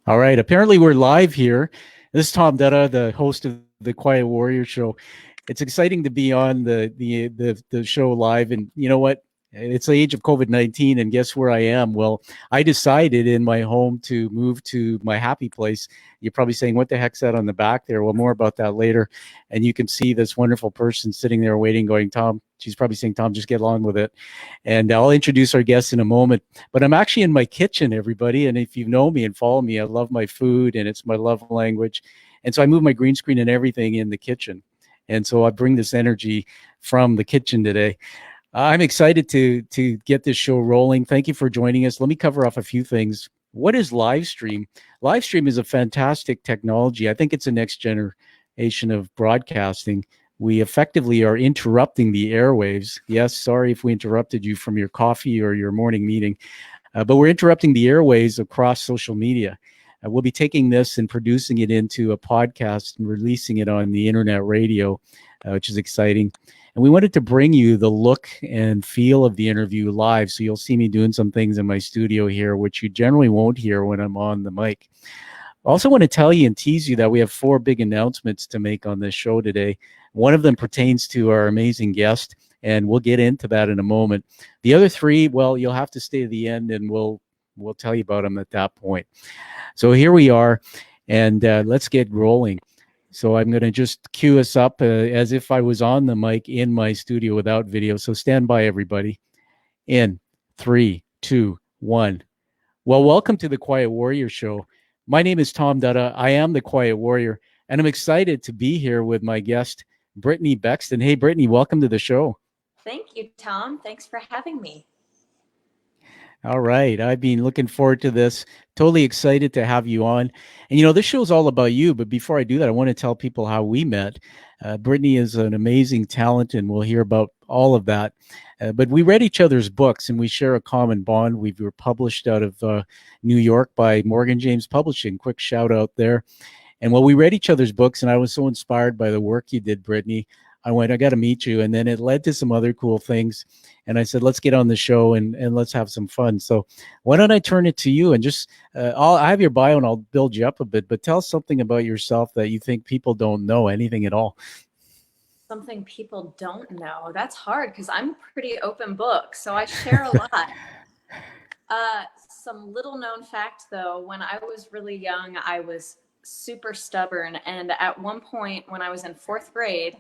All right. Apparently, we're live here. This is Tom Dutta, the host of the Quiet Warrior Show. It's exciting to be on the show live. And you know what? It's the age of COVID-19, and guess where I am? Well, I decided in my home to move to my happy place. You're probably saying, "What the heck's that on the back there?" Well, more about that later. And you can see this wonderful person sitting there waiting, going, "Tom." She's probably saying, "Tom, just get along with it." And I'll introduce our guests in a moment. But I'm actually in my kitchen, everybody. And if you know me and follow me, I love my food and it's my love language. And so I move my green screen and everything in the kitchen. And so I bring this energy from the kitchen today. I'm excited to get this show rolling. Thank you for joining us. Let me cover off a few things. What is Livestream? Livestream is a fantastic technology. I think it's the next generation of broadcasting. We effectively are interrupting the airwaves. Yes, sorry if we interrupted you from your coffee or your morning meeting, but we're interrupting the airwaves across social media. We'll be taking this and producing it into a podcast and releasing it on the internet radio, which is exciting. And we wanted to bring you the look and feel of the interview live. So you'll see me doing some things in my studio here, which you generally won't hear when I'm on the mic. I also want to tell you and tease you that we have 4 big announcements to make on this show today. One of them pertains to our amazing guest, and we'll get into that in a moment. The other 3, well, you'll have to stay to the end, and we'll tell you about them at that point. So here we are, and let's get rolling. So I'm going to just cue us up as if I was on the mic in my studio without video. So stand by, everybody. In 3, 2, 1. Well, welcome to the Quiet Warrior Show. My name is Tom Dutta. I am the Quiet Warrior, and I'm excited to be here with my guest, Brittany Bexton. Hey, Brittany, welcome to the show. Thank you, Tom. Thanks for having me. All right. I've been looking forward to this. Totally excited to have you on. And this show's all about you. But before I do that, I want to tell people how we met. Brittany is an amazing talent, and we'll hear about all of that. But we read each other's books, and we share a common bond. We were published out of New York by Morgan James Publishing. Quick shout out there. And while we read each other's books, and I was so inspired by the work you did, Brittany, I went, I got to meet you. And then it led to some other cool things. And I said, let's get on the show and let's have some fun. So why don't I turn it to you and just, I have your bio and I'll build you up a bit, but tell us something about yourself that you think people don't know, anything at all. Something people don't know. That's hard because I'm a pretty open book, so I share a lot. Some little known fact, though, when I was really young, I was super stubborn. And at one point when I was in 4th grade,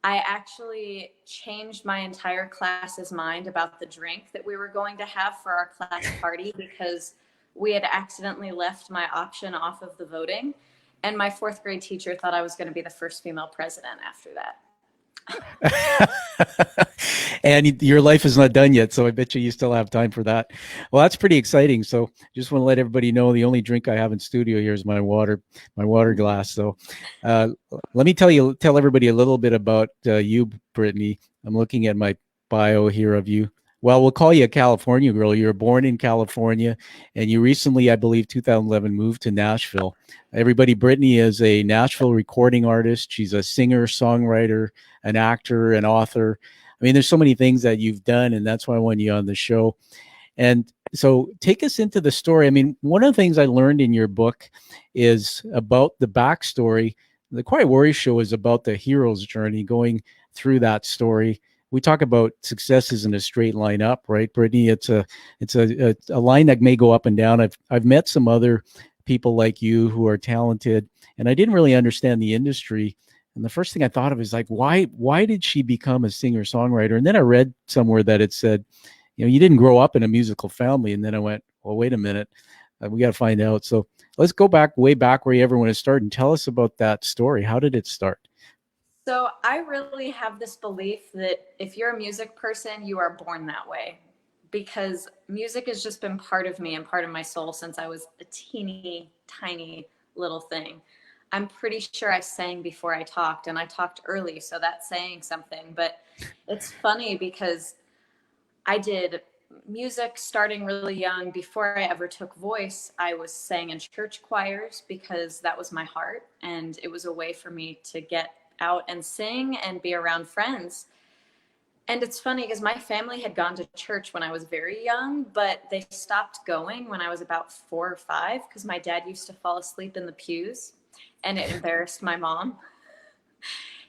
I actually changed my entire class's mind about the drink that we were going to have for our class party because we had accidentally left my option off of the voting. And my 4th grade teacher thought I was going to be the first female president after that. And your life is not done yet, so I bet you still have time for that. Well, that's pretty exciting. So just want to let everybody know the only drink I have in studio here is my water glass. So let me tell everybody a little bit about you, Brittany. I'm looking at my bio here of you. Well, we'll call you a California girl. You were born in California, and you recently, I believe, 2011, moved to Nashville. Everybody, Brittany is a Nashville recording artist. She's a singer, songwriter, an actor, an author. I mean, there's so many things that you've done, and that's why I want you on the show. And so take us into the story. I mean, one of the things I learned in your book is about the backstory. The Quiet Warrior Show is about the hero's journey, going through that story. We talk about success isn't a straight line up, right, Brittany? It's a line that may go up and down. I've met some other people like you who are talented, and I didn't really understand the industry. And the first thing I thought of is like, why did she become a singer songwriter? And then I read somewhere that it said, you didn't grow up in a musical family. And then I went, well, wait a minute, we got to find out. So let's go way back where everyone has started and tell us about that story. How did it start? So I really have this belief that if you're a music person, you are born that way, because music has just been part of me and part of my soul since I was a teeny tiny little thing. I'm pretty sure I sang before I talked, and I talked early, so that's saying something. But it's funny because I did music starting really young. Before I ever took voice, I was sang in church choirs because that was my heart, and it was a way for me to get out and sing and be around friends. And it's funny because my family had gone to church when I was very young, but they stopped going when I was about 4 or 5 because my dad used to fall asleep in the pews and it embarrassed my mom.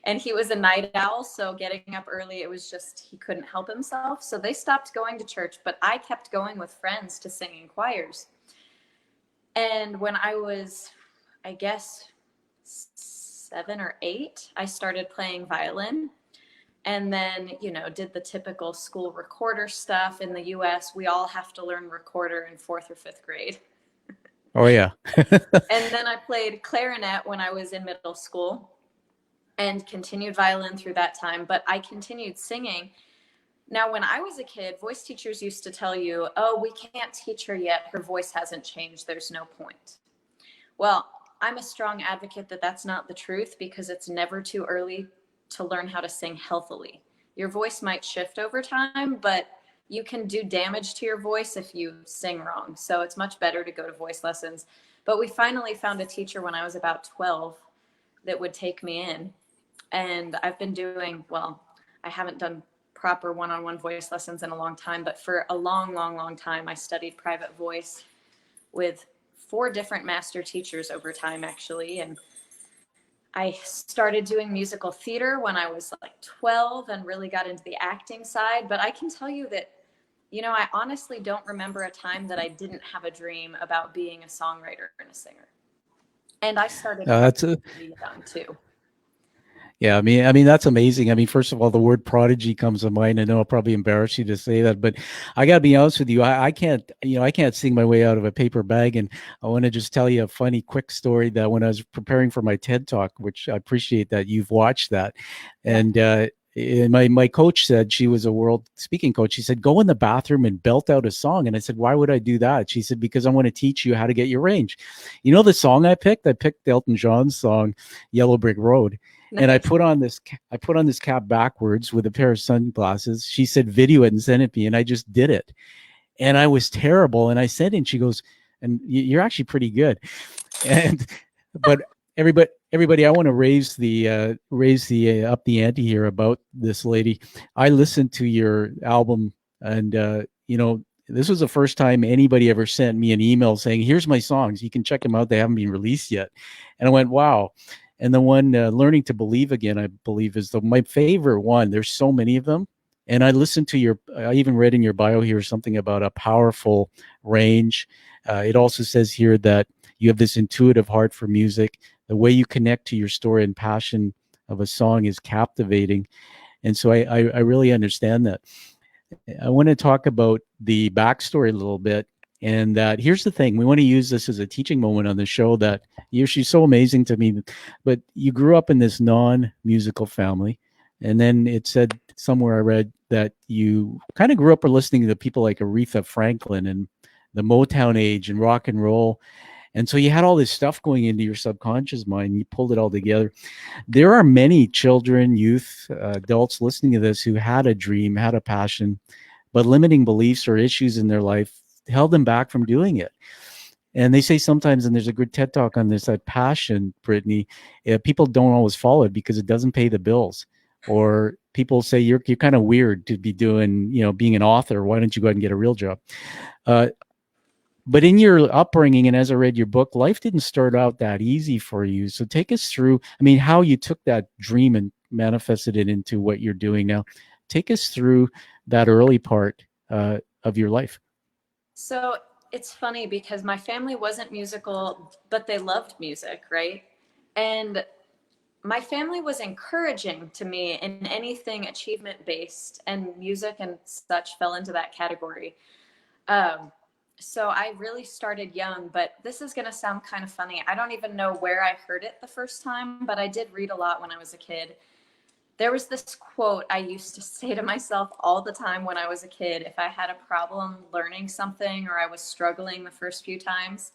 And he was a night owl, so getting up early, it was just, he couldn't help himself. So they stopped going to church, but I kept going with friends to sing in choirs. And when I was, I guess, 7 or 8, I started playing violin. And then, you know, did the typical school recorder stuff. In the US, we all have to learn recorder in 4th or 5th grade. Oh yeah. And then I played clarinet when I was in middle school and continued violin through that time, but I continued singing. Now, when I was a kid, voice teachers used to tell you, oh, we can't teach her yet. Her voice hasn't changed. There's no point. Well, I'm a strong advocate that that's not the truth because it's never too early to learn how to sing healthily. Your voice might shift over time, but you can do damage to your voice if you sing wrong. So it's much better to go to voice lessons. But we finally found a teacher when I was about 12 that would take me in. And I've been doing, well, I haven't done proper one-on-one voice lessons in a long time, but for a long time, I studied private voice with 4 different master teachers over time, actually. And I started doing musical theater when I was like 12 and really got into the acting side. But I can tell you that, you know, I honestly don't remember a time that I didn't have a dream about being a songwriter and a singer. And I started That's a, really young too. Yeah, I mean that's amazing. I mean, first of all, the word prodigy comes to mind. I know I'll probably embarrass you to say that, but I got to be honest with you. I can't, I can't sing my way out of a paper bag. And I want to just tell you a funny, quick story that when I was preparing for my TED Talk, which I appreciate that you've watched that, and my coach said, she was a world speaking coach. She said, go in the bathroom and belt out a song. And I said, why would I do that? She said, because I want to teach you how to get your range. You know the song I picked? I picked Elton John's song, Yellow Brick Road. And I put on this cap backwards with a pair of sunglasses. She said, video it and send it me. And I just did it. And I was terrible. And I sent it and she goes, and you're actually pretty good. And, but everybody, I want to raise the up the ante here about this lady. I listened to your album and, this was the first time anybody ever sent me an email saying, here's my songs. You can check them out. They haven't been released yet. And I went, wow. And the one, Learning to Believe Again, I believe is my favorite one. There's so many of them. And I listened to I even read in your bio here something about a powerful range. It also says here that you have this intuitive heart for music. The way you connect to your story and passion of a song is captivating. And so I really understand that. I want to talk about the backstory a little bit. And here's the thing. We want to use this as a teaching moment on the show that she's so amazing to me. But you grew up in this non-musical family. And then it said somewhere I read that you kind of grew up listening to people like Aretha Franklin and the Motown age and rock and roll. And so you had all this stuff going into your subconscious mind. You pulled it all together. There are many children, youth, adults listening to this who had a dream, had a passion, but limiting beliefs or issues in their life held them back from doing it. And they say sometimes, and there's a good TED Talk on this, that passion, Brittany, people don't always follow it because it doesn't pay the bills. Or people say you're kind of weird to be doing, being an author. Why don't you go ahead and get a real job? But in your upbringing, and as I read your book, life didn't start out that easy for you. So take us through, how you took that dream and manifested it into what you're doing now. Take us through that early part of your life. So it's funny because my family wasn't musical, but they loved music, right? And my family was encouraging to me in anything achievement based, and music and such fell into that category. So I really started young, but this is going to sound kind of funny. I don't even know where I heard it the first time, but I did read a lot when I was a kid. There was this quote I used to say to myself all the time when I was a kid. If I had a problem learning something or I was struggling the first few times,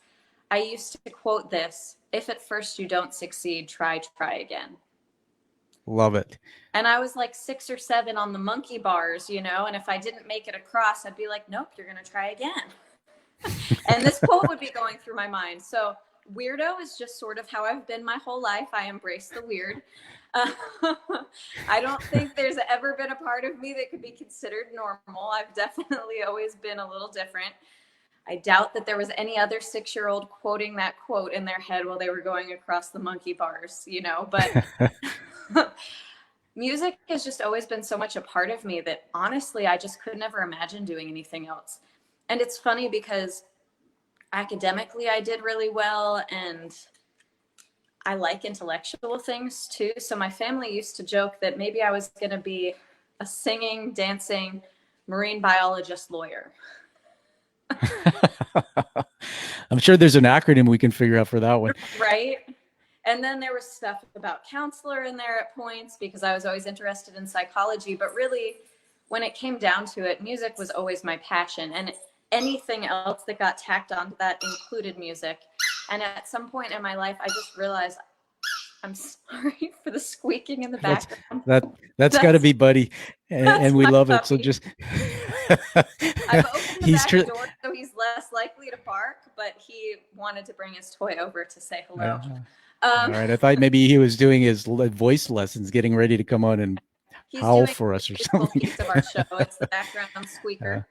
I used to quote this: if at first you don't succeed, try again. Love it. And I was like 6 or 7 on the monkey bars, and if I didn't make it across, I'd be like, nope, you're going to try again. And this quote would be going through my mind. So weirdo is just sort of how I've been my whole life. I embrace the weird. Uh, I don't think there's ever been a part of me that could be considered normal. I've definitely always been a little different. I doubt that there was any other 6-year-old quoting that quote in their head while they were going across the monkey bars, you know, but music has just always been so much a part of me that honestly, I just could never imagine doing anything else. And it's funny because academically I did really well, and I like intellectual things too. So my family used to joke that maybe I was going to be a singing, dancing, marine biologist lawyer. I'm sure there's an acronym we can figure out for that one. Right. And then there was stuff about counselor in there at points because I was always interested in psychology. But really, when it came down to it, music was always my passion. And anything else that got tacked onto that included music. And at some point in my life, I just realized, I'm sorry for the squeaking in the background. That's got to be Buddy, and we love it. So just I've opened the back door, so he's less likely to bark, but he wanted to bring his toy over to say hello. All right, I thought maybe he was doing his voice lessons, getting ready to come on and howl for us or something. Piece of our show. It's the background squeaker.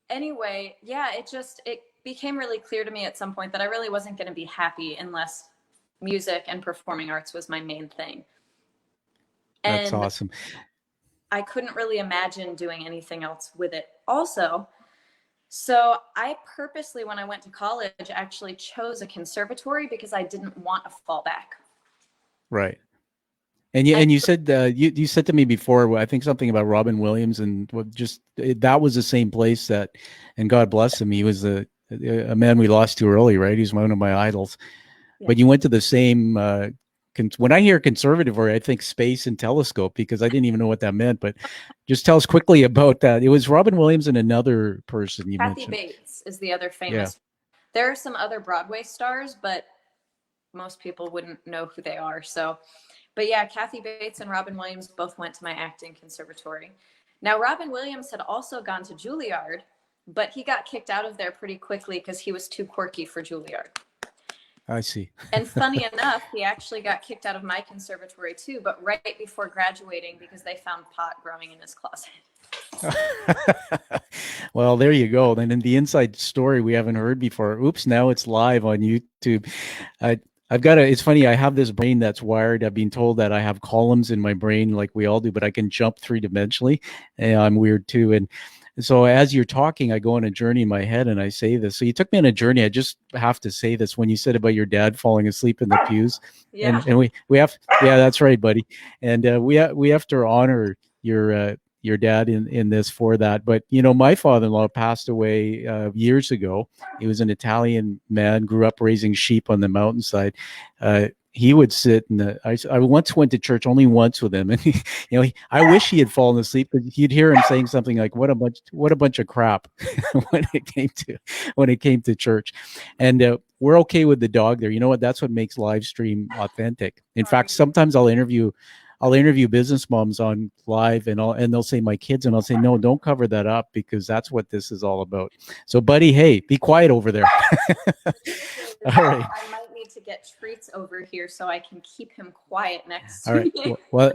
Anyway, yeah, it became really clear to me at some point that I really wasn't going to be happy unless music and performing arts was my main thing. That's awesome. I couldn't really imagine doing anything else with it also. So I purposely, when I went to college, actually chose a conservatory because I didn't want a fallback. Right. And you said you said to me before, I think something about Robin Williams, and that was the same place that, and God bless him, he was a man we lost too early, right? He's one of my idols. Yeah. But you went to the same. When I hear conservatory, I think space and telescope because I didn't even know what that meant. But just tell us quickly about that. It was Robin Williams and another person you mentioned. Kathy Bates is the other famous. Yeah. There are some other Broadway stars, but most people wouldn't know who they are. So. But yeah, Kathy Bates and Robin Williams both went to my acting conservatory. Now, Robin Williams had also gone to Juilliard, but he got kicked out of there pretty quickly because he was too quirky for Juilliard. I see. And funny enough, he actually got kicked out of my conservatory too, but right before graduating because they found pot growing in his closet. Well, there you go. Then in the inside story we haven't heard before. Oops, now it's live on YouTube. It's funny, I have this brain that's wired. I've been told that I have columns in my brain like we all do, but I can jump 3-dimensionally. And I'm weird too. And so as you're talking, I go on a journey in my head and I say this. So you took me on a journey. I just have to say this when you said about your dad falling asleep in the pews. Yeah. And we have, yeah, that's right, buddy. And we have to honor your dad in this for that. But, you know, my father-in-law passed away years ago. He was an Italian man, grew up raising sheep on the mountainside. He would sit I once went to church only once with him. And, I wish he had fallen asleep, but you'd hear him saying something like, what a bunch of crap when it came to church. And we're okay with the dog there. You know what? That's what makes live stream authentic. In fact, sometimes I'll interview business moms on live and they'll say my kids, and I'll say, no, don't cover that up because that's what this is all about. So buddy, hey, be quiet over there. All right. I might need to get treats over here so I can keep him quiet next to all right. me. Well,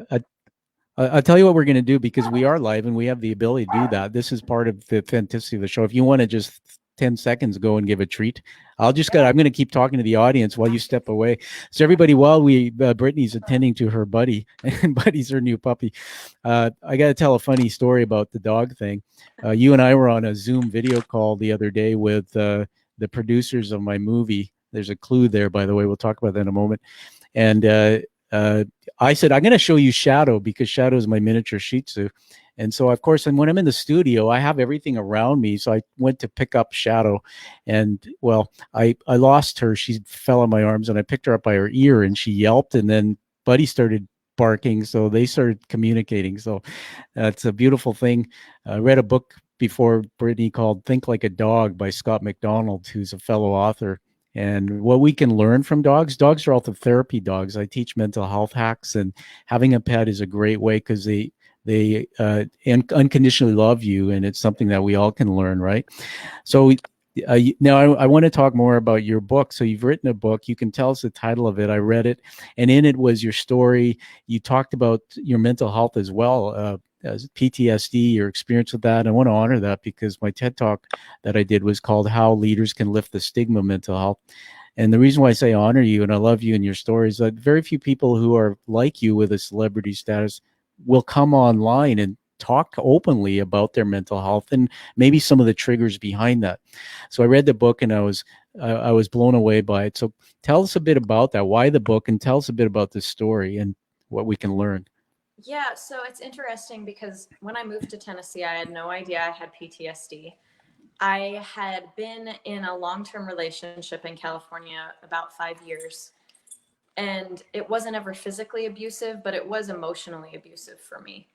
I'll tell you what we're going to do because we are live and we have the ability to do that. This is part of the authenticity of the show. If you want to just 10 seconds go and give a treat, I'm going to keep talking to the audience while you step away. So everybody, while Brittany's attending to her buddy, and Buddy's her new puppy, I got to tell a funny story about the dog thing. You and I were on a Zoom video call the other day with the producers of my movie. There's a clue there, by the way. We'll talk about that in a moment. And I said, I'm going to show you Shadow because Shadow is my miniature Shih Tzu. And so, of course, and when I'm in the studio, I have everything around me. So I went to pick up Shadow. And, well, I lost her. She fell on my arms, and I picked her up by her ear, and she yelped. And then Buddy started barking. So they started communicating. So it's a beautiful thing. I read a book before, Brittany, called Think Like a Dog by Scott McDonald, who's a fellow author. And what we can learn from dogs are also therapy dogs. I teach mental health hacks, and having a pet is a great way because they unconditionally love you, and it's something that we all can learn, right? So Now, I want to talk more about your book. So you've written a book. You can tell us the title of it. I read it, and in it was your story. You talked about your mental health as well, as PTSD, your experience with that. I want to honor that because my TED talk that I did was called "How Leaders Can Lift the Stigma of Mental Health." And the reason why I say honor you and I love you and your stories, that very few people who are like you with a celebrity status will come online and talk openly about their mental health and maybe some of the triggers behind that. So I read the book and I was blown away by it. So tell us a bit about that. Why the book, and tell us a bit about this story and what we can learn. Yeah, so it's interesting because when I moved to Tennessee, I had no idea I had PTSD. I had been in a long-term relationship in California about 5 years, and it wasn't ever physically abusive, but it was emotionally abusive for me.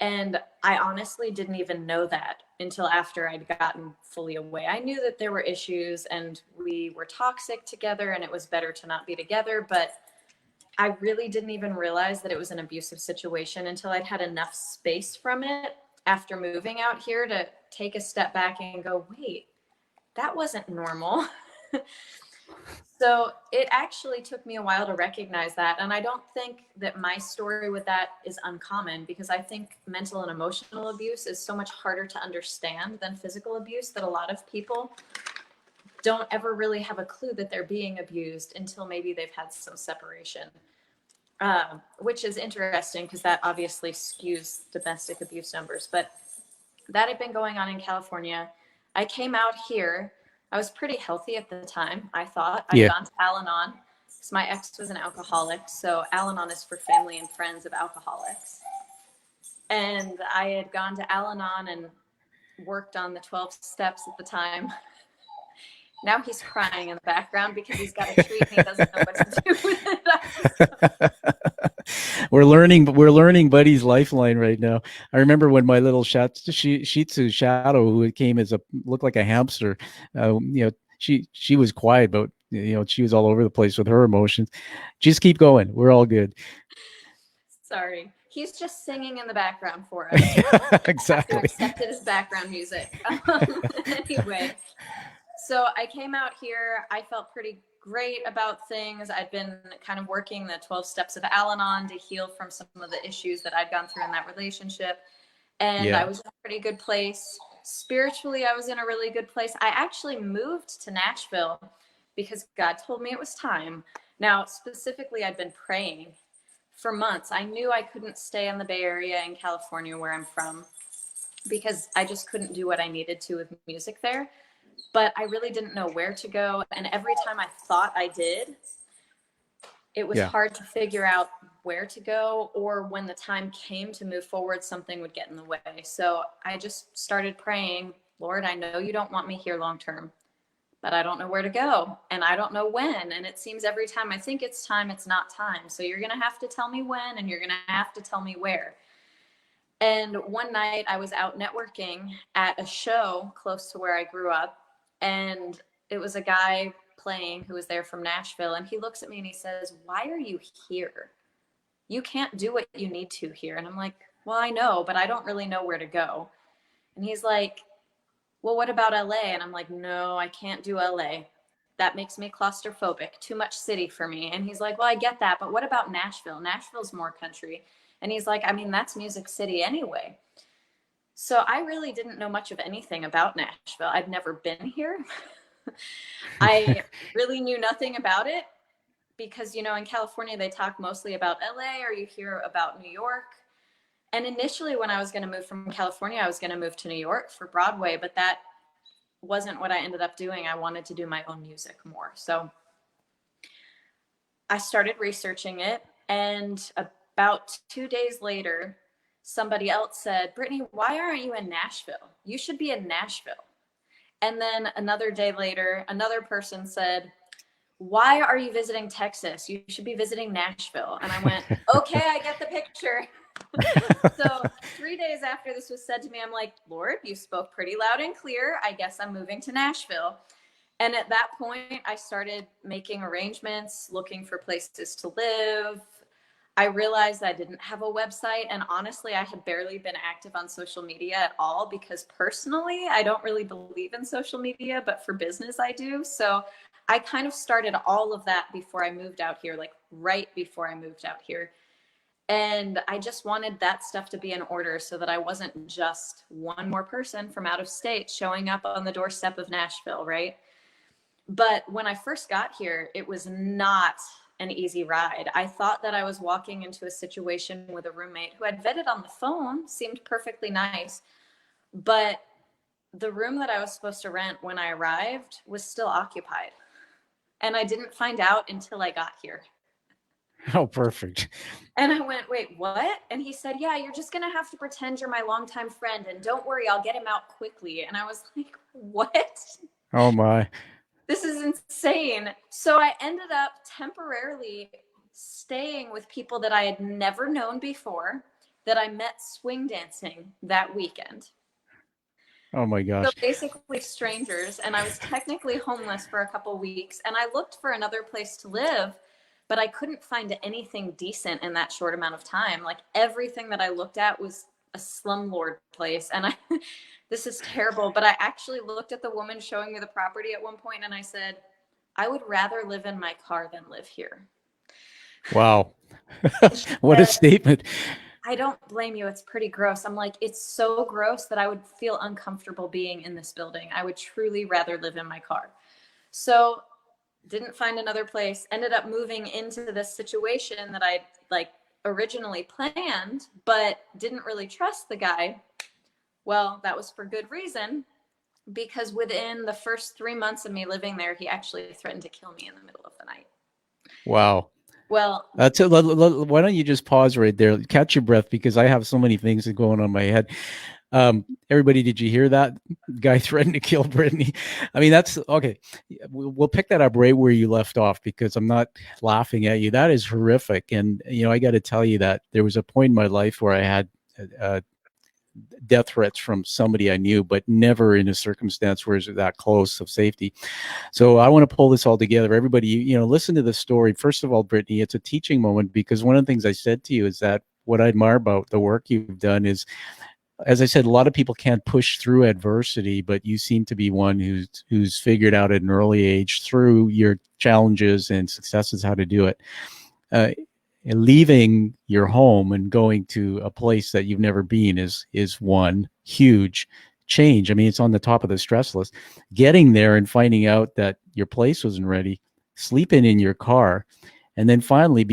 And I honestly didn't even know that until after I'd gotten fully away. I knew that there were issues and we were toxic together and it was better to not be together, but I really didn't even realize that it was an abusive situation until I'd had enough space from it after moving out here to take a step back and go, wait, that wasn't normal. So it actually took me a while to recognize that. And I don't think that my story with that is uncommon, because I think mental and emotional abuse is so much harder to understand than physical abuse, that a lot of people don't ever really have a clue that they're being abused until maybe they've had some separation, which is interesting because that obviously skews domestic abuse numbers. But that had been going on in California. I came out here. I was pretty healthy at the time, I thought. I'd Yeah. gone to Al-Anon because my ex was an alcoholic. So Al-Anon is for family and friends of alcoholics. And I had gone to Al-Anon and worked on the 12 steps at the time. Now he's crying in the background because he's got a treat and he doesn't know what to do with it. We're learning Buddy's lifeline right now. I remember when my little Shih Tzu Shadow, who came as a looked like a hamster, she was quiet, but she was all over the place with her emotions. Just keep going. We're all good. Sorry. He's just singing in the background for us. After Exactly. accepted his background music. Anyway, so I came out here. I felt pretty great about things. I'd been kind of working the 12 steps of Al-Anon to heal from some of the issues that I'd gone through in that relationship. And I Yeah. was in a pretty good place. Spiritually, I was in a really good place. I actually moved to Nashville because God told me it was time. Now, specifically, I'd been praying for months. I knew I couldn't stay in the Bay Area in California, where I'm from, because I just couldn't do what I needed to with music there. But I really didn't know where to go. And every time I thought I did, it was Yeah. hard to figure out where to go, or when the time came to move forward, something would get in the way. So I just started praying, Lord, I know you don't want me here long term, but I don't know where to go and I don't know when. And it seems every time I think it's time, it's not time. So you're going to have to tell me when, and you're going to have to tell me where. And one night I was out networking at a show close to where I grew up, and it was a guy playing who was there from Nashville. And he looks at me and he says, why are you here? You can't do what you need to here. And I'm like, well, I know, but I don't really know where to go. And he's like, well, what about LA? And I'm like, no, I can't do LA. That makes me claustrophobic, too much city for me. And he's like, well, I get that, but what about Nashville? Nashville's more country. And he's like, I mean, that's Music City anyway. So I really didn't know much of anything about Nashville. I'd never been here. I really knew nothing about it because, in California, they talk mostly about LA, or you hear about New York. And initially, when I was going to move from California, I was going to move to New York for Broadway, but that wasn't what I ended up doing. I wanted to do my own music more. So I started researching it. And about 2 days later, somebody else said, Brittany, why aren't you in Nashville? You should be in Nashville. And then another day later, another person said, why are you visiting Texas? You should be visiting Nashville. And I went, okay, I get the picture. So 3 days after this was said to me, I'm like, Lord, you spoke pretty loud and clear. I guess I'm moving to Nashville. And at that point, I started making arrangements, looking for places to live. I realized I didn't have a website, and honestly, I had barely been active on social media at all, because personally, I don't really believe in social media, but for business, I do. So I kind of started all of that before I moved out here, like right before I moved out here. And I just wanted that stuff to be in order so that I wasn't just one more person from out of state showing up on the doorstep of Nashville, right? But when I first got here, it was not an easy ride. I thought that I was walking into a situation with a roommate who I'd vetted on the phone, seemed perfectly nice, but the room that I was supposed to rent when I arrived was still occupied. And I didn't find out until I got here. Oh, perfect. And I went, wait, what? And he said, yeah, you're just going to have to pretend you're my longtime friend. And don't worry, I'll get him out quickly. And I was like, what? Oh, my. This is insane. So I ended up temporarily staying with people that I had never known before, that I met swing dancing that weekend. Oh, my gosh. So basically strangers. And I was technically homeless for a couple weeks. And I looked for another place to live, but I couldn't find anything decent in that short amount of time. Like everything that I looked at was a slumlord place. And this is terrible, but I actually looked at the woman showing me the property at one point and I said, I would rather live in my car than live here. Wow. What a statement. I don't blame you. It's pretty gross. I'm like, it's so gross that I would feel uncomfortable being in this building. I would truly rather live in my car. So didn't find another place, ended up moving into this situation that I like originally planned, but didn't really trust the guy. Well, that was for good reason, because within the first 3 months of me living there, he actually threatened to kill me in the middle of the night. Wow. Well, that's it. Why don't you just pause right there, catch your breath, because I have so many things going on in my head. Everybody, did you hear that? Guy threatened to kill Brittany. I mean, that's okay. We'll pick that up right where you left off, because I'm not laughing at you. That is horrific. And, you know, I got to tell you that there was a point in my life where I had death threats from somebody I knew, but never in a circumstance where it's that close of safety. So I want to pull this all together. Everybody, you know, listen to the story. First of all, Brittany, it's a teaching moment, because one of the things I said to you is that what I admire about the work you've done is, as I said, a lot of people can't push through adversity, but you seem to be one who's figured out at an early age through your challenges and successes how to do it. Leaving your home and going to a place that you've never been is one huge change. I mean, it's on the top of the stress list. Getting there and finding out that your place wasn't ready, sleeping in your car, and then finally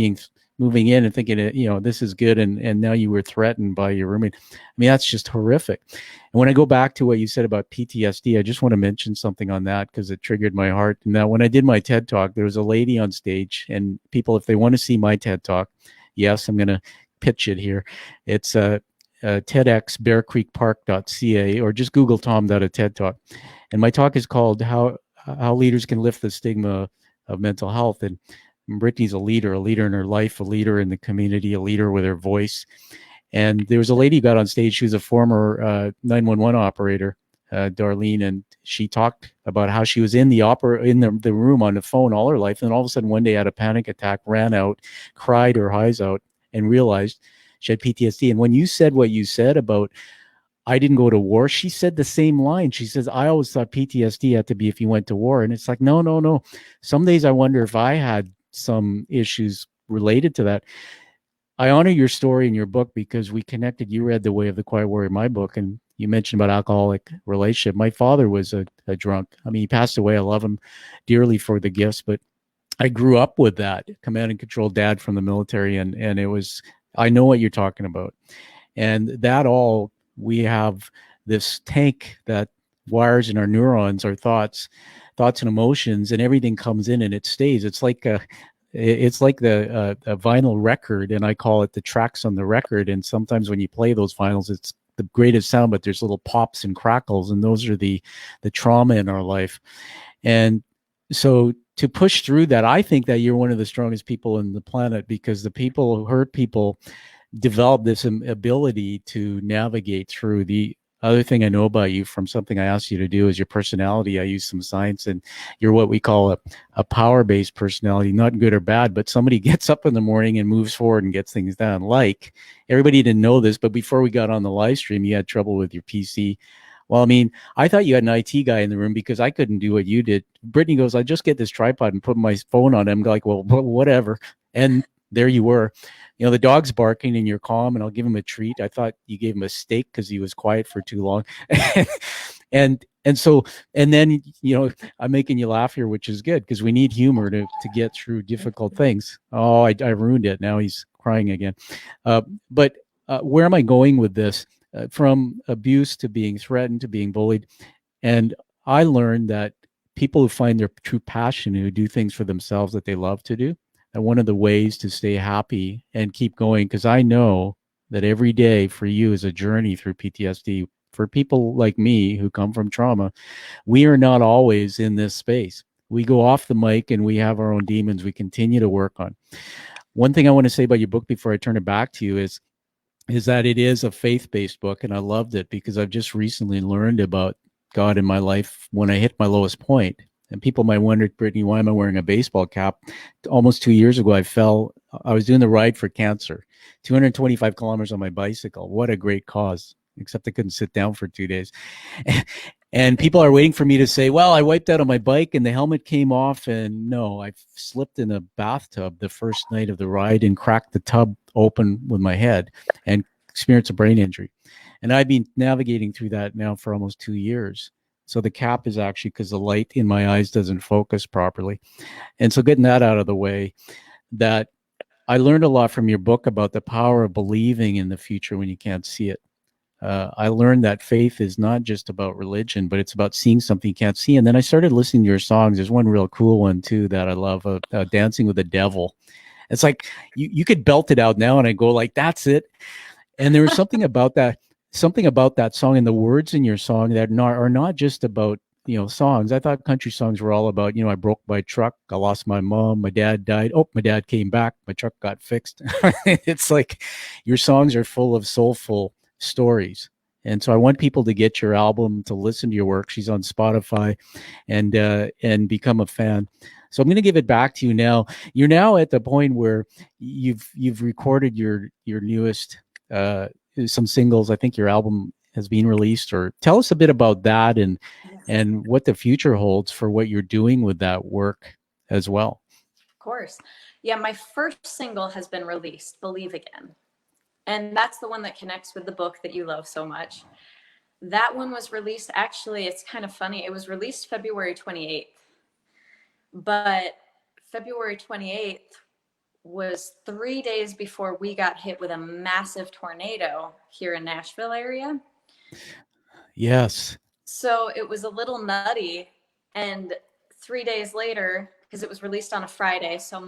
moving in and thinking, you know, this is good. And now you were threatened by your roommate. I mean, that's just horrific. And when I go back to what you said about PTSD, I just want to mention something on that, because it triggered my heart. Now, when I did my TED Talk, there was a lady on stage, and people, if they want to see my TED Talk, yes, I'm going to pitch it here. It's TEDxBearCreekPark.ca, or just Google Tom Dutta TED Talk. And my talk is called How Leaders Can Lift the Stigma of Mental Health. And Brittany's a leader in her life, a leader in the community, a leader with her voice. And there was a lady who got on stage. She was a former 911 operator, Darlene, and she talked about how she was in the room on the phone all her life, and all of a sudden one day had a panic attack, ran out, cried her eyes out, and realized she had PTSD. And when you said what you said about, I didn't go to war, she said the same line. She says, I always thought PTSD had to be if you went to war. And it's like, no. Some days I wonder if I had some issues related to that. I honor your story in your book, because we connected. You read The Way of the Quiet Warrior, my book, and you mentioned about alcoholic relationship. My father was a drunk. I mean, he passed away. I love him dearly for the gifts, but I grew up with that command and control dad from the military. And it was, I know what you're talking about. And that all, we have this tank that wires in our neurons, our thoughts and emotions, and everything comes in and it stays. It's like the vinyl record, and I call it the tracks on the record. And sometimes when you play those vinyls, it's the greatest sound, but there's little pops and crackles, and those are the trauma in our life. And so to push through that, I think that you're one of the strongest people on the planet, because the people who hurt people develop this ability to navigate through the other thing I know about you from something I asked you to do is your personality. I use some science, and you're what we call a power-based personality, not good or bad, but somebody gets up in the morning and moves forward and gets things done. Like, everybody didn't know this, but before we got on the live stream, you had trouble with your PC. Well, I mean, I thought you had an IT guy in the room because I couldn't do what you did. Brittany goes, I just get this tripod and put my phone on it. I'm like, well, whatever. And there you were. You know, the dog's barking and you're calm, and I'll give him a treat. I thought you gave him a steak because he was quiet for too long. And then, you know, I'm making you laugh here, which is good because we need humor to get through difficult things. Oh, I ruined it. Now he's crying again. But where am I going with this? From abuse to being threatened to being bullied. And I learned that people who find their true passion, who do things for themselves that they love to do, and one of the ways to stay happy and keep going, because I know that every day for you is a journey through PTSD. For people like me who come from trauma, we are not always in this space. We go off the mic and we have our own demons we continue to work on. One thing I want to say about your book before I turn it back to you is that it is a faith-based book, and I loved it because I've just recently learned about God in my life when I hit my lowest point. And people might wonder, Brittany, why am I wearing a baseball cap? Almost 2 years ago, I was doing the Ride for Cancer, 225 kilometers on my bicycle. What a great cause, except I couldn't sit down for 2 days. And people are waiting for me to say, well, I wiped out on my bike and the helmet came off. And no, I slipped in a bathtub the first night of the ride and cracked the tub open with my head and experienced a brain injury. And I've been navigating through that now for almost 2 years. So the cap is actually because the light in my eyes doesn't focus properly. And so getting that out of the way, that I learned a lot from your book about the power of believing in the future when you can't see it. I learned that faith is not just about religion, but it's about seeing something you can't see. And then I started listening to your songs. There's one real cool one too that I love, Dancing with the Devil. It's like you could belt it out now and I go like, that's it. And there was something about that song and the words in your song that are not just about, you know, songs. I thought country songs were all about, you know, I broke my truck, I lost my mom, my dad died. Oh, my dad came back, my truck got fixed. It's like your songs are full of soulful stories. And so I want people to get your album, to listen to your work. She's on Spotify, and become a fan. So I'm going to give it back to you now. You're now at the point where you've recorded your newest some singles. I think your album has been released. Or tell us a bit about that and what the future holds for what you're doing with that work as well. Of course. Yeah, my first single has been released, Believe Again. And that's the one that connects with the book that you love so much. That one was released, actually, it's kind of funny. It was released February 28th. But February 28th was 3 days before we got hit with a massive tornado here in Nashville area. Yes. So it was a little nutty. And 3 days later, because it was released on a Friday, so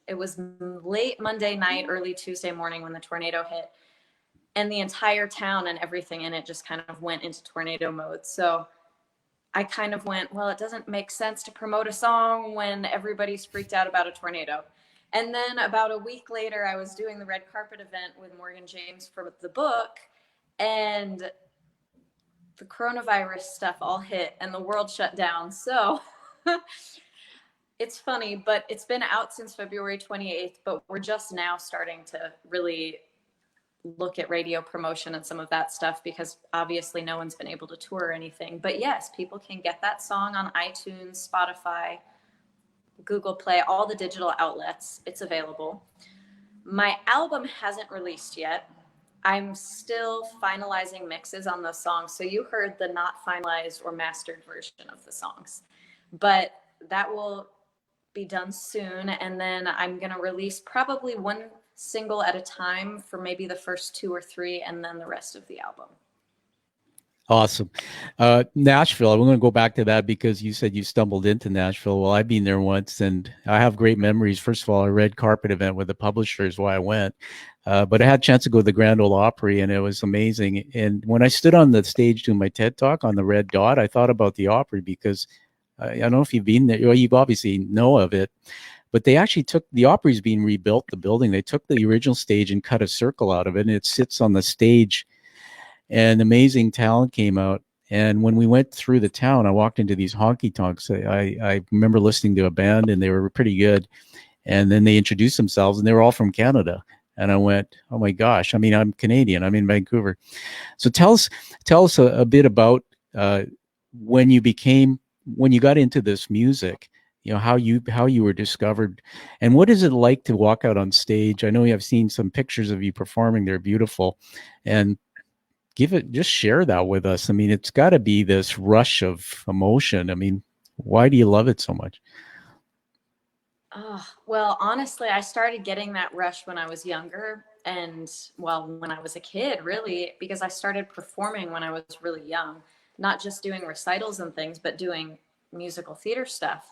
it was late Monday night, early Tuesday morning when the tornado hit, and the entire town and everything in it just kind of went into tornado mode. So I kind of went, well, it doesn't make sense to promote a song when everybody's freaked out about a tornado. And then about a week later, I was doing the red carpet event with Morgan James for the book, and the coronavirus stuff all hit and the world shut down. So it's funny, but it's been out since February 28th, but we're just now starting to really look at radio promotion and some of that stuff because obviously no one's been able to tour or anything. But yes, people can get that song on iTunes, Spotify, Google Play, all the digital outlets. It's available. My album hasn't released yet. I'm still finalizing mixes on those songs. So you heard the not finalized or mastered version of the songs, but that will be done soon. And then I'm going to release probably one single at a time for maybe the first 2 or 3, and then the rest of the album. Awesome. Nashville, I'm going to go back to that because you said you stumbled into Nashville. Well, I've been there once and I have great memories. First of all, a red carpet event with the publisher is why I went. But I had a chance to go to the Grand Ole Opry and it was amazing. And when I stood on the stage doing my TED Talk on the Red Dot, I thought about the Opry because I don't know if you've been there. Well, you obviously know of it. But they actually took, the Opry's being rebuilt, the building. They took the original stage and cut a circle out of it, and it sits on the stage. and amazing talent came out. And when we went through the town, I walked into these honky tonks. I remember listening to a band, and they were pretty good. And then they introduced themselves, and they were all from Canada. And I went, oh my gosh! I mean, I'm Canadian. I'm in Vancouver. So tell us a bit about when you got into this music. You know, how you were discovered, and what is it like to walk out on stage? I know I've seen some pictures of you performing; they're beautiful, and just share that with us. I mean, it's got to be this rush of emotion. I mean, why do you love it so much? Oh, well, honestly, I started getting that rush when I was younger and, well, when I was a kid, really, because I started performing when I was really young, not just doing recitals and things, but doing musical theater stuff.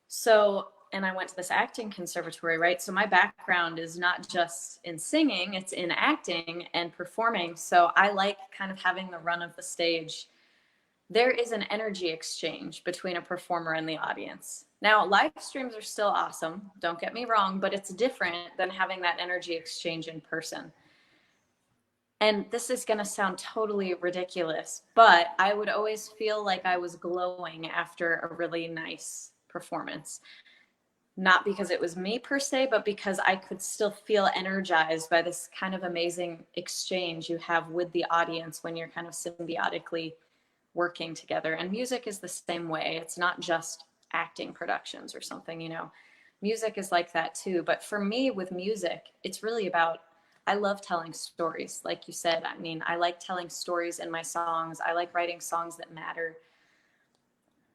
So, and I went to this acting conservatory, right? So my background is not just in singing, it's in acting and performing. So I like kind of having the run of the stage. There is an energy exchange between a performer and the audience. Now, live streams are still awesome, don't get me wrong, but it's different than having that energy exchange in person. And this is going to sound totally ridiculous, but I would always feel like I was glowing after a really nice performance. Not because it was me per se, but because I could still feel energized by this kind of amazing exchange you have with the audience when you're kind of symbiotically working together. And music is the same way. It's not just acting productions or something, you know. Music is like that too. But for me with music, it's really about, I love telling stories. Like you said, I mean, I like telling stories in my songs. I like writing songs that matter.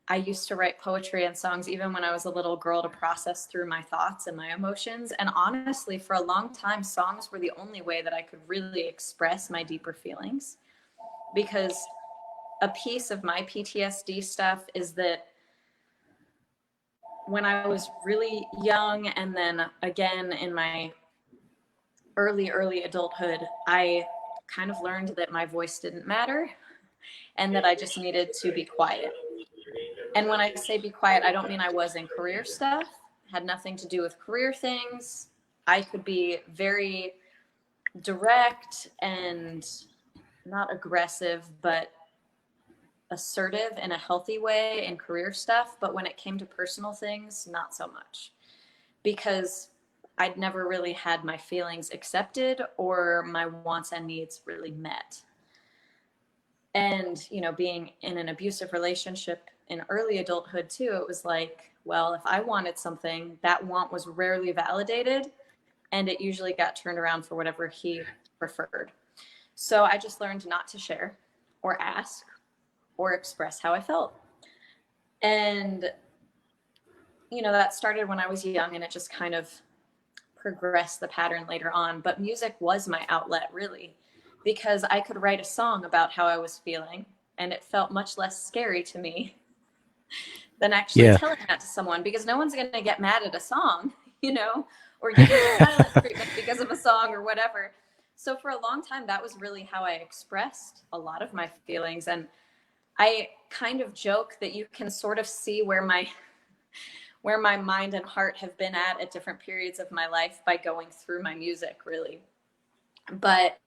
I used to write poetry and songs even when I was a little girl to process through my thoughts and my emotions. And honestly, for a long time, songs were the only way that I could really express my deeper feelings. Because a piece of my PTSD stuff is that when I was really young and then again in my early adulthood, I kind of learned that my voice didn't matter and that I just needed to be quiet. And when I say be quiet, I don't mean I was in career stuff. It had nothing to do with career things. I could be very direct and not aggressive, but assertive in a healthy way in career stuff. But when it came to personal things, not so much. Because I'd never really had my feelings accepted or my wants and needs really met. And, you know, being in an abusive relationship in early adulthood too, it was like, well, if I wanted something, that want was rarely validated and it usually got turned around for whatever he preferred. So I just learned not to share or ask or express how I felt. And, you know, that started when I was young and it just kind of progressed the pattern later on. But music was my outlet, really, because I could write a song about how I was feeling and it felt much less scary to me than actually telling that to someone, because no one's going to get mad at a song, you know, or give you silent treatment because of a song or whatever. So for a long time, that was really how I expressed a lot of my feelings. And I kind of joke that you can sort of see where my mind and heart have been at different periods of my life by going through my music, really. But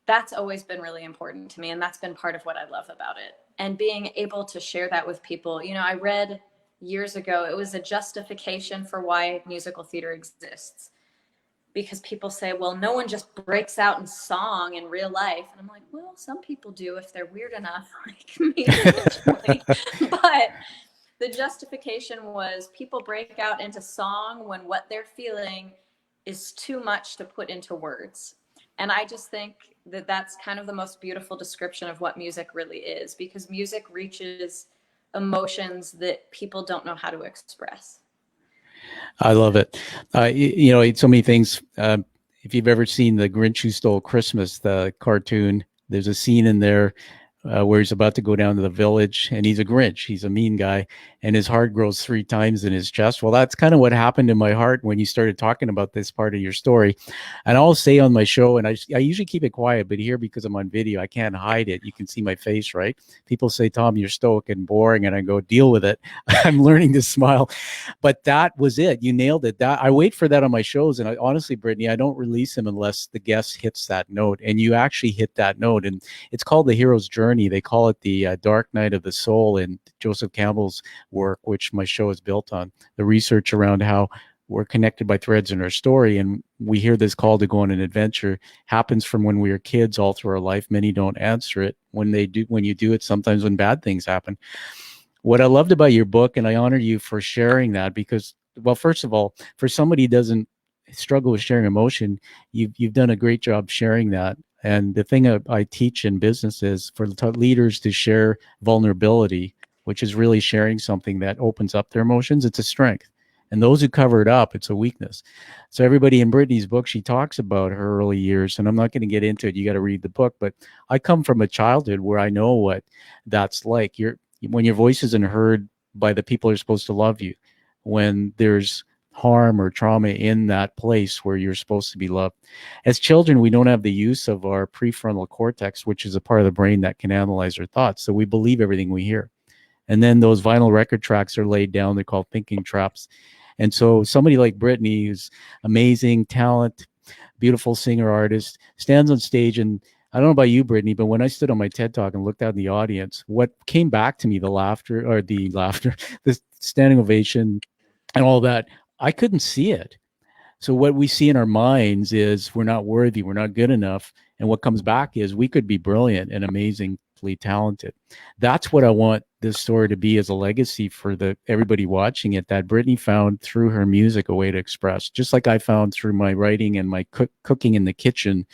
that's always been really important to me. And that's been part of what I love about it. And being able to share that with people. You know, I read years ago, it was a justification for why musical theater exists. Because people say, well, no one just breaks out in song in real life. And I'm like, well, some people do if they're weird enough, like me, unfortunately. But the justification was people break out into song when what they're feeling is too much to put into words. And I just think that that's kind of the most beautiful description of what music really is, because music reaches emotions that people don't know how to express. I love it. You know, so many things. If you've ever seen The Grinch Who Stole Christmas, the cartoon, there's a scene in there where he's about to go down to the village, and he's a Grinch. He's a mean guy, and his heart grows 3 times in his chest. Well, that's kind of what happened in my heart when you started talking about this part of your story. And I'll say on my show, and I usually keep it quiet, but here, because I'm on video, I can't hide it. You can see my face, right? People say, Tom, you're stoic and boring, and I go, deal with it. I'm learning to smile. But that was it. You nailed it. That I wait for that on my shows, and honestly, Brittany, I don't release them unless the guest hits that note, and you actually hit that note. And it's called the hero's journey. They call it the dark night of the soul in Joseph Campbell's work, which my show is built on. The research around how we're connected by threads in our story, and we hear this call to go on an adventure happens from when we were kids all through our life. Many don't answer it. When you do it, sometimes when bad things happen. What I loved about your book, and I honor you for sharing that, because, well, first of all, for somebody who doesn't struggle with sharing emotion, you've done a great job sharing that. And the thing I teach in business is for leaders to share vulnerability, which is really sharing something that opens up their emotions. It's a strength. And those who cover it up, it's a weakness. So everybody, in Brittany's book, she talks about her early years, and I'm not going to get into it. You got to read the book. But I come from a childhood where I know what that's like. When your voice isn't heard by the people who are supposed to love you, when there's harm or trauma in that place where you're supposed to be loved. As children, we don't have the use of our prefrontal cortex, which is a part of the brain that can analyze our thoughts. So we believe everything we hear. And then those vinyl record tracks are laid down. They're called thinking traps. And so somebody like Brittany, who's amazing talent, beautiful singer artist, stands on stage, and I don't know about you, Brittany, but when I stood on my TED Talk and looked out in the audience, what came back to me, the laughter, the standing ovation and all that, I couldn't see it. So what we see in our minds is we're not worthy, we're not good enough. And what comes back is we could be brilliant and amazingly talented. That's what I want this story to be, as a legacy for everybody watching it, that Brittany found through her music a way to express, just like I found through my writing and my cooking in the kitchen,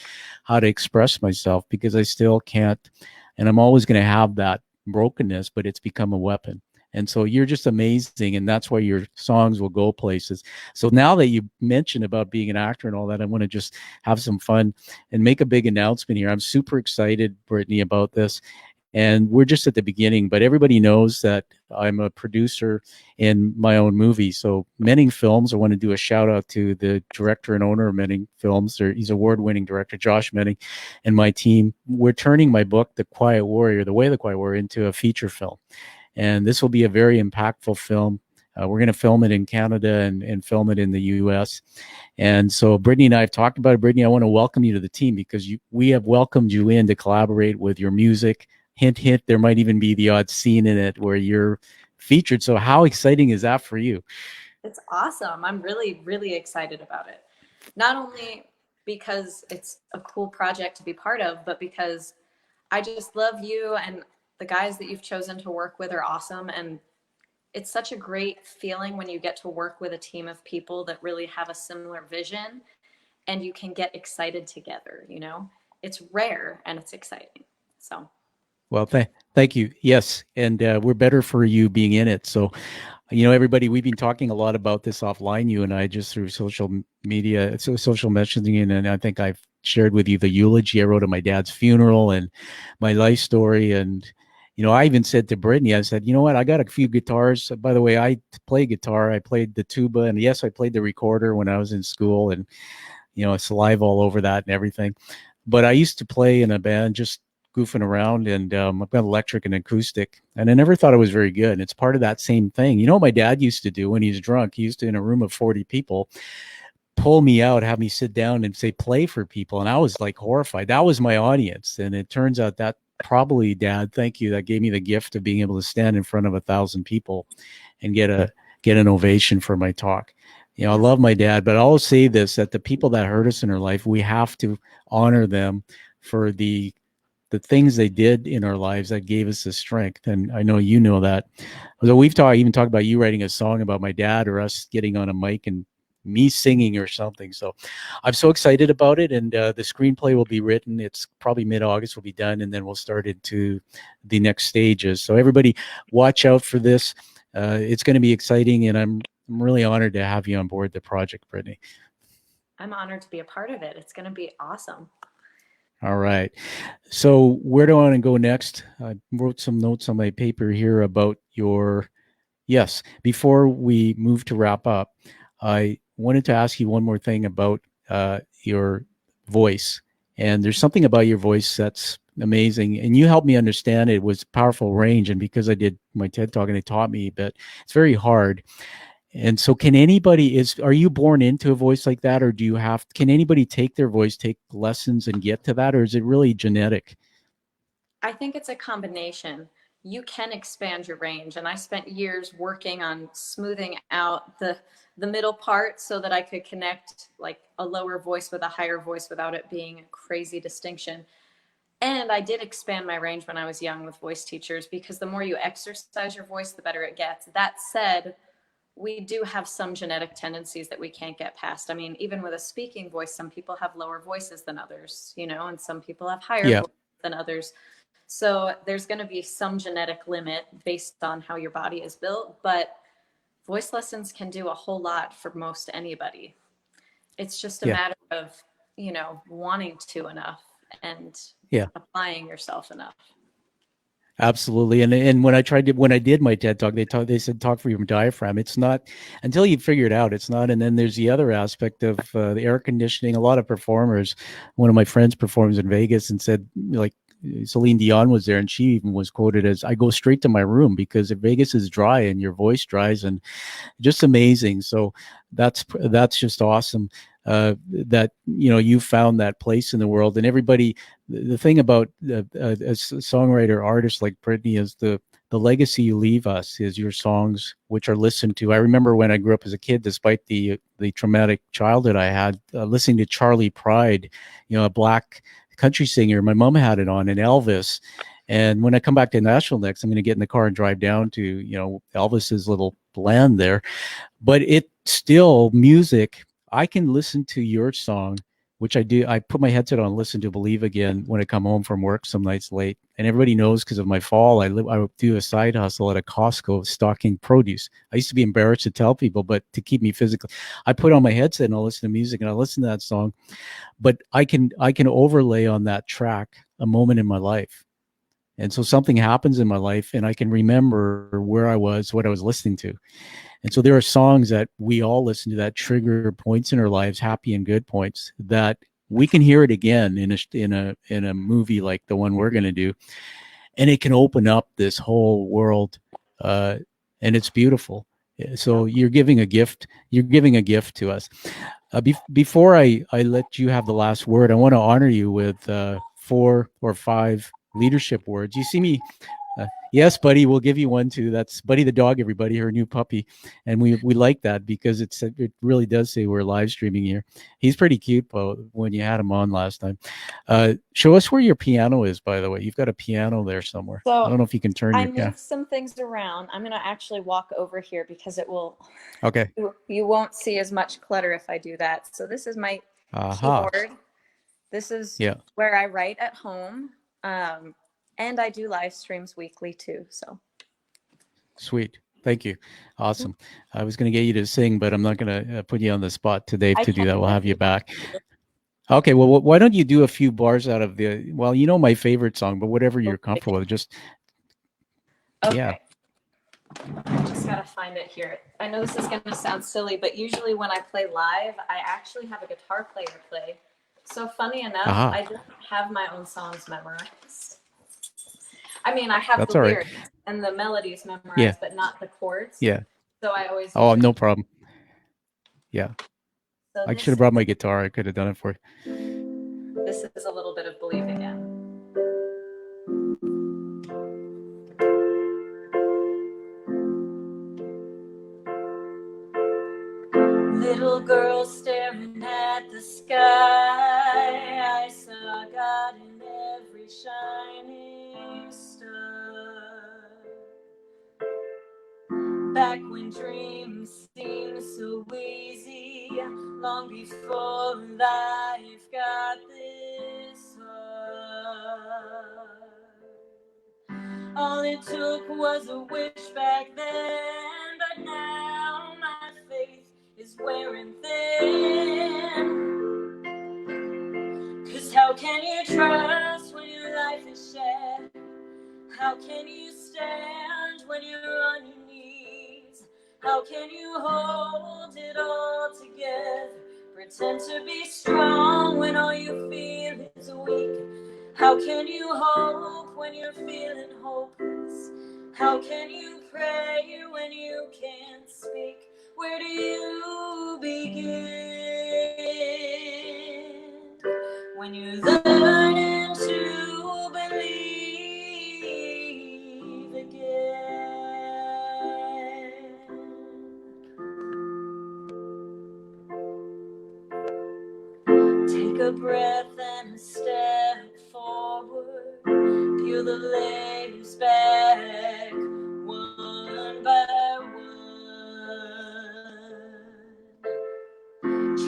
how to express myself, because I still can't, and I'm always going to have that brokenness, but it's become a weapon. And so you're just amazing, and that's why your songs will go places. So now that you mentioned about being an actor and all that, I want to just have some fun and make a big announcement here. I'm super excited, Brittany, about this. And we're just at the beginning, but everybody knows that I'm a producer in my own movie. So Menning Films, I want to do a shout out to the director and owner of Menning Films. He's award-winning director, Josh Menning, and my team. We're turning my book, The Quiet Warrior, The Way of the Quiet Warrior, into a feature film. And this will be a very impactful film. We're going to film it in Canada and film it in the US. And so Brittany and I have talked about it. Brittany, I want to welcome you to the team, because we have welcomed you in to collaborate with your music. Hint, hint, there might even be the odd scene in it where you're featured. So how exciting is that for you? It's awesome. I'm really, really excited about it. Not only because it's a cool project to be part of, but because I just love you, and the guys that you've chosen to work with are awesome. And it's such a great feeling when you get to work with a team of people that really have a similar vision, and you can get excited together. It's rare and it's exciting. So well, thank you. Yes, and we're better for you being in it. So, everybody, we've been talking a lot about this offline, you and I, just through social media, social messaging, and I think I've shared with you the eulogy I wrote at my dad's funeral and my life story. And I even said to Brittany, I said, you know what, I got a few guitars. By the way, I play guitar. I played the tuba, and yes, I played the recorder when I was in school, and saliva all over that and everything. But I used to play in a band, just goofing around, and I've got electric and acoustic, and I never thought it was very good. And it's part of that same thing. What my dad used to do when he's drunk? He used to, in a room of 40 people, pull me out, have me sit down and say, play for people. And I was like horrified. That was my audience. And it turns out that probably, Dad, thank you, that gave me the gift of being able to stand in front of 1,000 people and get an ovation for my talk. I love my dad, but I'll say this, that the people that hurt us in our life, we have to honor them for the things they did in our lives that gave us the strength. And I know that. So we've even talked about you writing a song about my dad, or us getting on a mic and me singing or something. So I'm so excited about it. And the screenplay will be written. It's probably mid-August will be done, and then we'll start into the next stages. So everybody watch out for this. It's going to be exciting, and I'm really honored to have you on board the project, Brittany. I'm honored to be a part of it. It's going to be awesome. All right. So where do I want to go next? I wrote some notes on my paper here about your, yes, before we move to wrap up, I wanted to ask you one more thing about your voice. And there's something about your voice that's amazing. And you helped me understand it was powerful range. And because I did my TED talk and it taught me, but it's very hard. And so can anybody are you born into a voice like that, or can anybody take their voice, take lessons and get to that, or is it really genetic? I think it's a combination. You can expand your range, and I spent years working on smoothing out the middle part so that I could connect like a lower voice with a higher voice without it being a crazy distinction. And I did expand my range when I was young with voice teachers, because the more you exercise your voice, the better it gets. That said, we do have some genetic tendencies that we can't get past. I mean, even with a speaking voice, some people have lower voices than others, you know, and some people have higher Yeah. voices than others. So there's going to be some genetic limit based on how your body is built, but voice lessons can do a whole lot for most anybody. It's just a Yeah. matter of, wanting to enough and Yeah. applying yourself enough. Absolutely. And when I did my TED talk, they said talk for your diaphragm. It's not until you figure it out. It's not. And then there's the other aspect of the air conditioning. A lot of performers. One of my friends performs in Vegas and said like Celine Dion was there, and she even was quoted as, "I go straight to my room because if Vegas is dry and your voice dries, and just amazing." So that's just awesome. That you found that place in the world, and everybody. The thing about a songwriter artist like Brittany is the legacy you leave us is your songs, which are listened to. I remember when I grew up as a kid, despite the traumatic childhood I had, listening to Charlie Pride, a black country singer. My mom had it on, and Elvis. And when I come back to Nashville next, I'm going to get in the car and drive down to Elvis's little land there. But it still music. I can listen to your song, which I do. I put my headset on, and listen to Believe Again when I come home from work some nights late. And everybody knows because of my fall, I do a side hustle at a Costco stocking produce. I used to be embarrassed to tell people, but to keep me physically, I put on my headset and I listen to music and I listen to that song. But I can overlay on that track a moment in my life. And so something happens in my life and I can remember where I was, what I was listening to. And so there are songs that we all listen to that trigger points in our lives, happy and good points, that we can hear it again in a movie like the one we're going to do, and it can open up this whole world, and it's beautiful. So you're giving a gift. You're giving a gift to us. Before I let you have the last word, I want to honor you with 4 or 5 leadership words. You see me. Yes, Buddy, we'll give you one too. That's Buddy the dog, everybody, her new puppy. And we like that because it really does say we're live streaming here. He's pretty cute, when you had him on last time. Show us where your piano is, by the way. You've got a piano there somewhere. I So don't know if you can turn I your piano. moved some things around. I'm going to actually walk over here because Okay. you won't see as much clutter if I do that. So this is my Aha. keyboard. This is Yeah. where I write at home. And I do live streams weekly too. So Sweet. Thank you. Awesome. I was going to get you to sing, but I'm not going to put you on the spot today I to do can that. We'll if have you you back. Okay. Well, why don't you do a few bars out of my favorite song, but whatever you're comfortable with, just, okay. yeah. I just gotta find it here. I know this is gonna sound silly, but usually when I play live, I actually have a guitar player play. So funny enough, Aha. I don't have my own songs memorized. I mean, I have That's the all right. lyrics and the melodies Yeah. memorized, but not the chords. Yeah. So I always use Oh, a. no problem. Yeah. So I should have brought my guitar. I could have done it for you. this is a little bit of Believe Again. Little girl staring at the sky, I saw God in every shining star. Back when dreams seemed so easy, long before life got this hard. All it took was a wish back then, but now my faith is wearing thin. 'Cause how can you try can you stand when you're on your knees? How can you hold it all together? Pretend to be strong when all you feel is weak. How can you hope when you're feeling hopeless? How can you pray when you can't speak? Where do you begin? When you're learning to believe again. Take a breath and a step forward. Peel the layers back one by one.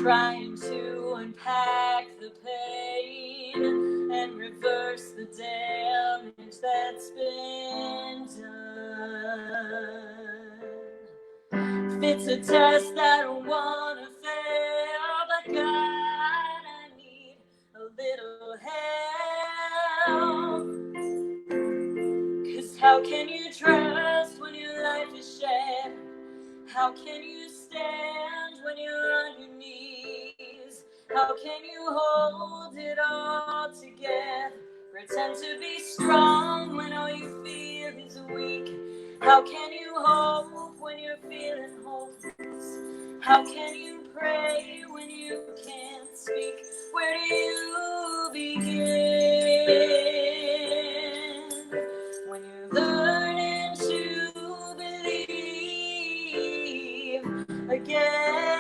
Trying to unpack the pain and reverse the damage that's been done. It's a test that I don't want to fail, but God, I need a little help. 'Cause how can you trust when your life is shattered? How can you stand when you're on your knees? How can you hold it all together? Pretend to be strong when all you feel is weak. How can you hope when you're feeling hopeless? How can you pray when you can't speak? Where do you begin? When you're learning to believe again.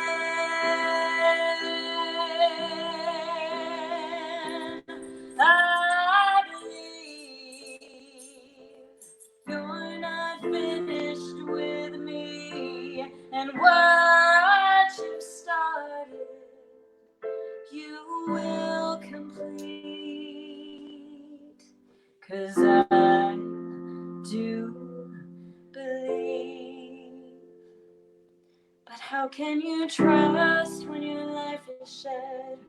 I believe you're not finished with me, and what you've started, you will complete. 'Cause I do believe. But how can you trust when your life is shattered?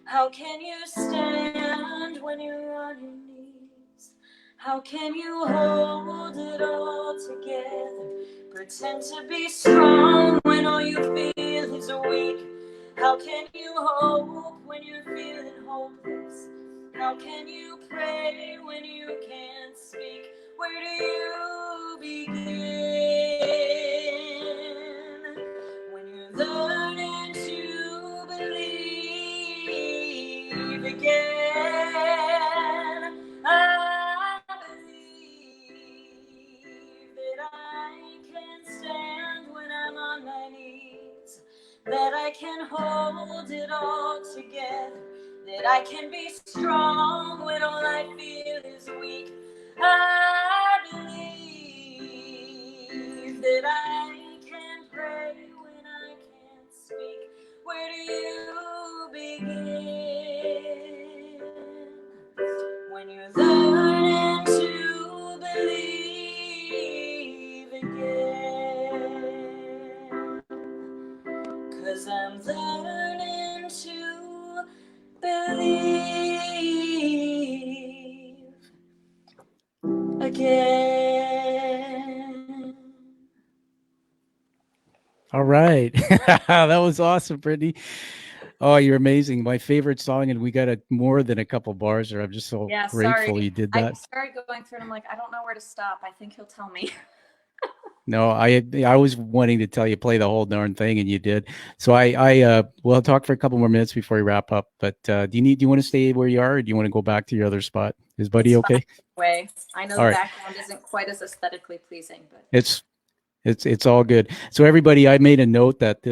How can you stand when you're on your knees? How can you hold it all together? Pretend to be strong when all you feel is weak. How can you hope when you're feeling hopeless? How can you pray when you can't speak? Where do you begin? When you're learning to believe again. I believe that I can stand when I'm on my knees, that I can hold it all together, that I can be strong when all I feel is weak. I believe that I can pray when I can't speak. Where do you begin? When you're learning to believe again. 'Cause I'm learning to believe again. All right. That was awesome, Brittany. Oh, you're amazing. My favorite song, and we got more than a couple bars there. I'm just so grateful sorry. you did I that. started going through and I'm like, I don't know where to stop. I think he'll tell me. No, I was wanting to tell you play the whole darn thing, and you did. So we'll talk for a couple more minutes before we wrap up. But do you want to stay where you are, or do you want to go back to your other spot? Is Buddy okay? Way. I know All the right. background isn't quite as aesthetically pleasing, but It's all good. So everybody, I made a note that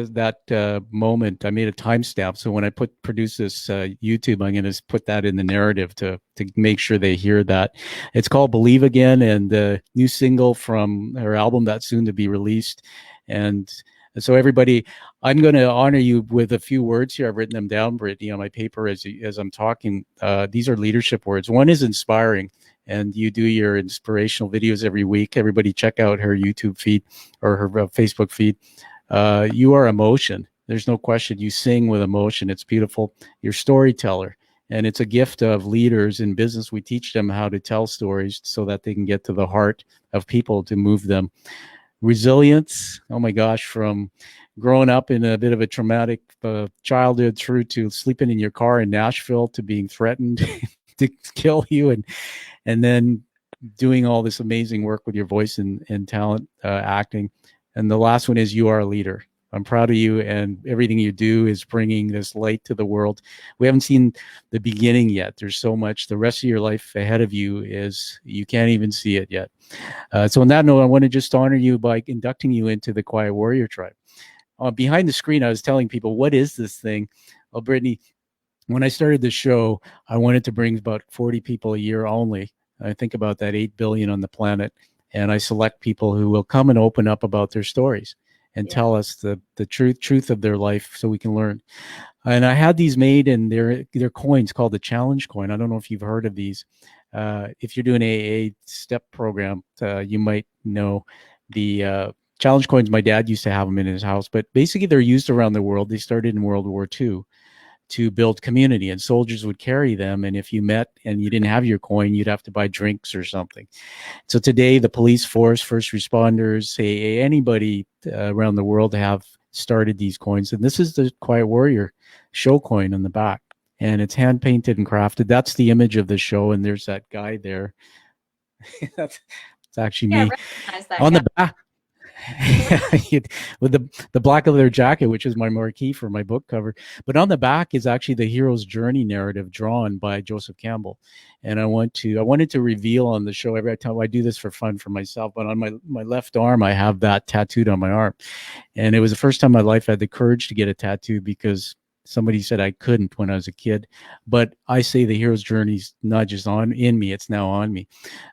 moment, I made a timestamp. So when I produce this YouTube, I'm going to put that in the narrative to make sure they hear that. It's called "Believe Again," and the new single from her album that's soon to be released. And so everybody, I'm going to honor you with a few words here. I've written them down, Brittany, on my paper as I'm talking. These are leadership words. One is inspiring. And you do your inspirational videos every week. Everybody check out her YouTube feed or her Facebook feed. You are emotion. There's no question. You sing with emotion. It's beautiful. You're a storyteller. And it's a gift of leaders in business. We teach them how to tell stories so that they can get to the heart of people to move them. Resilience, oh my gosh, from growing up in a bit of a traumatic childhood through to sleeping in your car in Nashville to being threatened to kill you, and then doing all this amazing work with your voice and talent, acting. And the last one is you are a leader. I'm proud of you, and everything you do is bringing this light to the world. We haven't seen the beginning yet. There's so much. The rest of your life ahead of you is you can't even see it yet. So on that note, I want to just honor you by inducting you into the Quiet Warrior Tribe. Behind the screen, I was telling people, what is this thing? Well, Brittany, when I started the show, I wanted to bring about 40 people a year only. I think about that 8 billion on the planet. And I select people who will come and open up about their stories and tell us the truth of their life so we can learn. And I had these made, and they're coins called the challenge coin. I don't know if you've heard of these. If you're doing a step program, you might know the challenge coins. My dad used to have them in his house, but basically they're used around the world. They started in World War II to build community, and soldiers would carry them. And if you met and you didn't have your coin, you'd have to buy drinks or something. So today, the police force, first responders, anybody around the world have started these coins. And this is the Quiet Warrior show coin on the back. And it's hand painted and crafted. That's the image of the show. And there's that guy there. It's actually me. I recognize that on guy. the back. With the black leather jacket, which is my marquee for my book cover. But on the back is actually the hero's journey narrative drawn by Joseph Campbell. And I wanted to reveal on the show every time. I do this for fun for myself, but on my left arm, I have that tattooed on my arm. And it was the first time in my life I had the courage to get a tattoo because somebody said I couldn't when I was a kid. But I say the hero's journey's not just in me, it's now on me.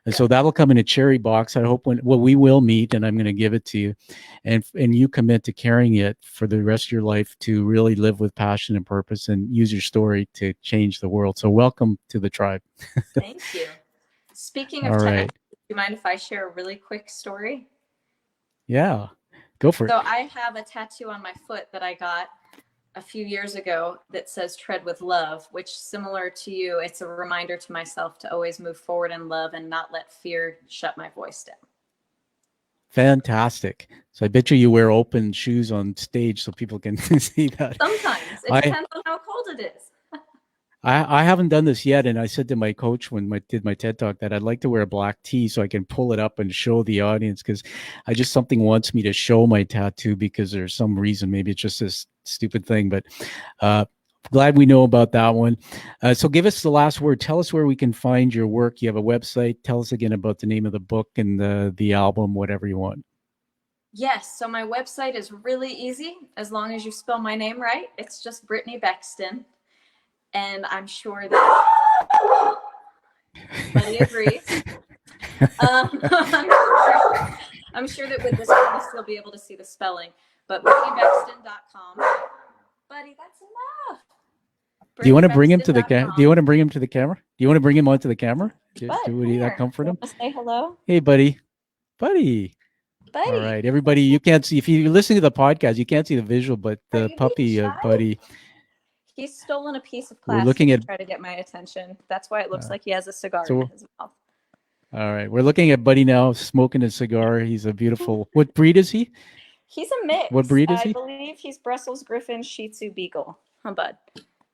And so that'll come in a cherry box. I hope we will meet, and I'm going to give it to you. And you commit to carrying it for the rest of your life to really live with passion and purpose and use your story to change the world. So welcome to the tribe. Thank you. Speaking of All tattoos, right. do you mind if I share a really quick story? Yeah, go for it. So I have a tattoo on my foot that I got a few years ago that says tread with love, which, similar to you, it's a reminder to myself to always move forward in love and not let fear shut my voice down. Fantastic. So I bet you wear open shoes on stage so people can see that. Sometimes it depends on how cold it is. I haven't done this yet, and I said to my coach when I did my TED Talk that I'd like to wear a black tee so I can pull it up and show the audience, because something wants me to show my tattoo because there's some reason. Maybe it's just this stupid thing, but glad we know about that one. So give us the last word. Tell us where we can find your work. You have a website. Tell us again about the name of the book and the album, whatever you want. Yes, so my website is really easy as long as you spell my name right. It's just Brittany Bexton. And I'm sure that Buddy agrees. I'm sure that with this one, you'll still be able to see the spelling. But BrittanyBexton.com. Buddy, that's enough. Do you want to bring him to the camera? Do you want to bring him to the camera? Do you want to bring him onto the camera? Bud, Would that comfort him? Say hello. Hey, buddy. Buddy. All right, everybody. You can't see, if you're listening to the podcast, you can't see the visual, but the puppy, Buddy. He's stolen a piece of plastic. We're looking at to try to get my attention. That's why it looks like he has a cigar in his mouth. All right, we're looking at Buddy now, smoking a cigar. He's a beautiful. What breed is he? He's a mix. What breed is he? I believe he's Brussels Griffin Shih Tzu Beagle. Huh, bud?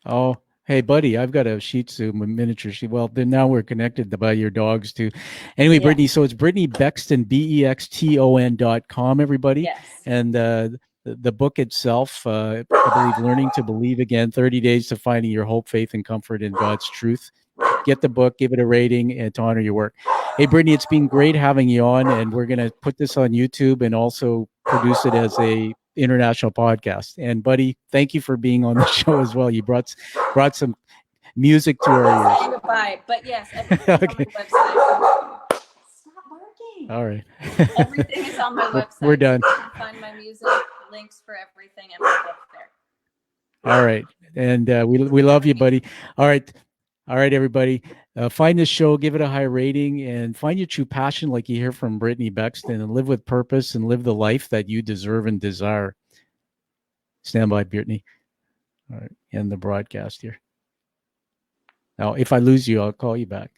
Oh, hey, Buddy, I've got a Shih Tzu, a miniature. Well, then now we're connected by your dogs too. Anyway, yeah. Brittany, so it's Brittany Bexton, BEXTON.com, everybody. Yes. And the book itself, I believe, Learning to Believe Again, 30 Days to Finding Your Hope, Faith, and Comfort in God's Truth. Get the book, give it a rating, and to honor your work. Hey, Brittany, it's been great having you on, and we're going to put this on YouTube and also produce it as a international podcast. And Buddy, thank you for being on the show as well. You brought some music to our ears. Goodbye. But yes, everything's okay. On my website. Stop barking. All right. Everything is on my website. We're done. You can find my music, links for everything, and my book there. All right. And we love you, buddy. All right. All right, everybody. Find this show, give it a high rating, and find your true passion like you hear from Brittany Bexton, and live with purpose and live the life that you deserve and desire. Stand by, Brittany. All right. End the broadcast here. Now, if I lose you, I'll call you back.